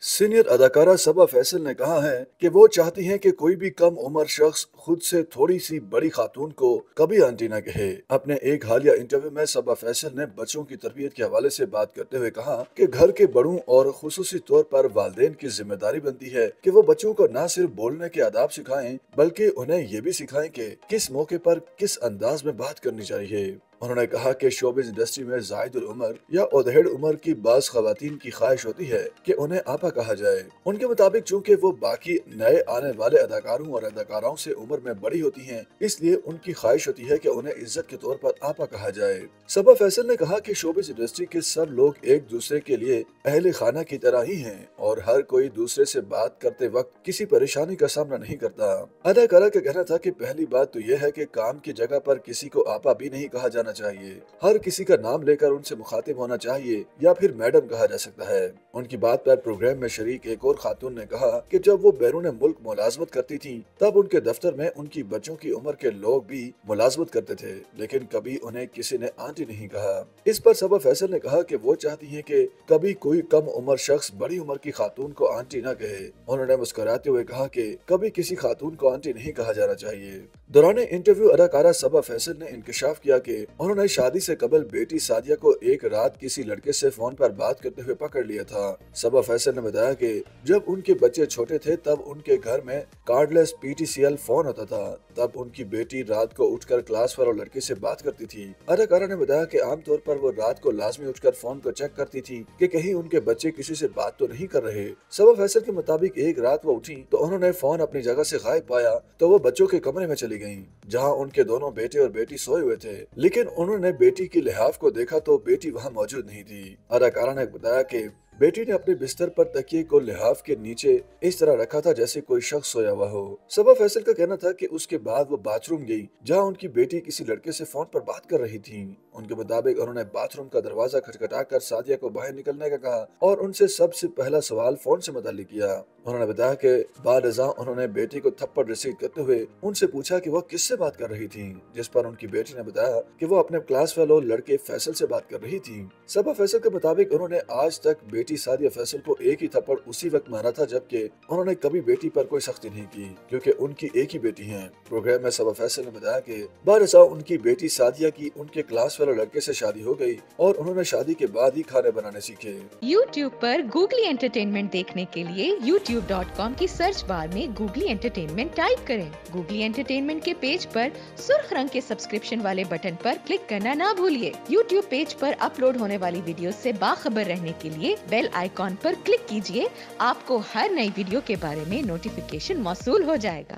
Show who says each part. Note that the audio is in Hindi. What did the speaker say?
Speaker 1: सीनियर अदाकारा सबा फैसल ने कहा है कि वो चाहती हैं कि कोई भी कम उम्र शख्स खुद से थोड़ी सी बड़ी खातून को कभी आंटी ना कहे। अपने एक हालिया इंटरव्यू में सबा फैसल ने बच्चों की तरबियत के हवाले से बात करते हुए कहा कि घर के बड़ों और खुसूसी तौर पर वालिदैन की जिम्मेदारी बनती है कि वो बच्चों को न सिर्फ बोलने के आदाब सिखाएं बल्कि उन्हें ये भी सिखाएं कि किस मौके पर किस अंदाज में बात करनी चाहिए। उन्होंने कहा कि शोबिज इंडस्ट्री में जायदुल उम्र या उधेड़ उम्र की बाज खवातीन की ख्वाहिश होती है कि उन्हें आपा कहा जाए। उनके मुताबिक चूंकि वो बाकी नए आने वाले अदाकारों और अदाकाराओं से उम्र में बड़ी होती हैं, इसलिए उनकी ख्वाहिश होती है कि उन्हें इज्जत के तौर पर आपा कहा जाए। सबा फैसल ने कहा कि शोबिज इंडस्ट्री के सब लोग एक दूसरे के लिए अहले खाना की तरह ही हैं और हर कोई दूसरे से बात करते वक्त किसी परेशानी का सामना नहीं करता। अदाकारा का कहना था कि पहली बात तो यह है कि काम की जगह पर किसी को आपा भी नहीं कहा जाना चाहिए। हर किसी का नाम लेकर उनसे मुखातिब होना चाहिए या फिर मैडम कहा जा सकता है। उनकी बात पर प्रोग्राम में शरीक एक और खातून ने कहा कि जब वो बैरून मुल्क मुलाजमत करती थी तब उनके दफ्तर में उनकी बच्चों की उम्र के लोग भी मुलाजमत करते थे, लेकिन कभी उन्हें किसी ने आंटी नहीं कहा। इस पर सबा फैसल ने कहा कि वो चाहती हैं कि कभी कोई कम उम्र शख्स बड़ी उम्र की खातून को आंटी न कहे। उन्होंने मुस्कुराते हुए कहा कि कभी किसी खातून को आंटी नहीं कहा जाना चाहिए। दौरान इंटरव्यू अदाकारा सबा फैसल ने इंकशाफ किया कि उन्होंने शादी से कबल बेटी सादिया को एक रात किसी लड़के से फोन पर बात करते हुए पकड़ लिया था। सबा फैसल ने बताया कि जब उनके बच्चे छोटे थे तब उनके घर में कार्डलेस PTCL फोन होता था, तब उनकी बेटी रात को उठकर क्लास वाले लड़के से बात करती थी। अदाकारा ने बताया कि आमतौर पर वो रात को लाजमी उठकर फोन को चेक करती थी कि कहीं उनके बच्चे किसी से बात तो नहीं कर रहे। सबा फैसल के मुताबिक एक रात वो उठी तो उन्होंने फोन अपनी जगह से गायब पाया तो वो बच्चों के कमरे में चली गयी जहाँ उनके दोनों बेटे और बेटी सोए हुए थे, लेकिन उन्होंने बेटी की लिहाफ को देखा तो बेटी वहाँ मौजूद नहीं थी। अदाकारा ने बताया कि बेटी ने अपने बिस्तर पर तकिए को लिहाफ के नीचे इस तरह रखा था जैसे कोई शख्स सोया हुआ हो। सबा फैसल का कहना था कि उसके बाद वो बाथरूम गई जहां उनकी बेटी किसी लड़के से फोन पर बात कर रही थी। उनके मुताबिक उन्होंने बाथरूम का दरवाजा खटखटाकर सादिया को बाहर निकलने का कहा और उनसे सबसे पहला सवाल फोन से मुताल्लिक किया। उन्होंने बताया कि बाद अज़ां उन्होंने बेटी को थप्पड़ रिसीव करते हुए उनसे पूछा कि वह किससे बात कर रही थी, जिस पर उनकी बेटी ने बताया कि वो अपने क्लास फेलो लड़के फैसल से बात कर रही थी। सबा फैसल के मुताबिक उन्होंने आज तक बेटी सादिया फैसल को एक ही थप्पड़ उसी वक्त मारा था जबकि उन्होंने कभी बेटी पर कोई सख्ती नहीं की क्योंकि उनकी एक ही बेटी है। प्रोग्राम में सबा फैसल ने बताया कि बाद अज़ां उनकी बेटी सादिया की उनके क्लास फेलो लड़के से शादी हो गई और उन्होंने शादी के बाद ही खाने बनाने सीखे।
Speaker 2: YouTube पर गूगली एंटरटेनमेंट देखने के लिए youtube.com की सर्च बार में गूगली एंटरटेनमेंट टाइप करें। गूगली एंटरटेनमेंट के पेज पर सुर्ख रंग के सब्सक्रिप्शन वाले बटन पर क्लिक करना ना भूलिए। YouTube पेज पर अपलोड होने वाली वीडियो से बाखबर रहने के लिए बेल आइकॉन पर क्लिक कीजिए। आपको हर नई वीडियो के बारे में नोटिफिकेशन मौसूल हो जाएगा।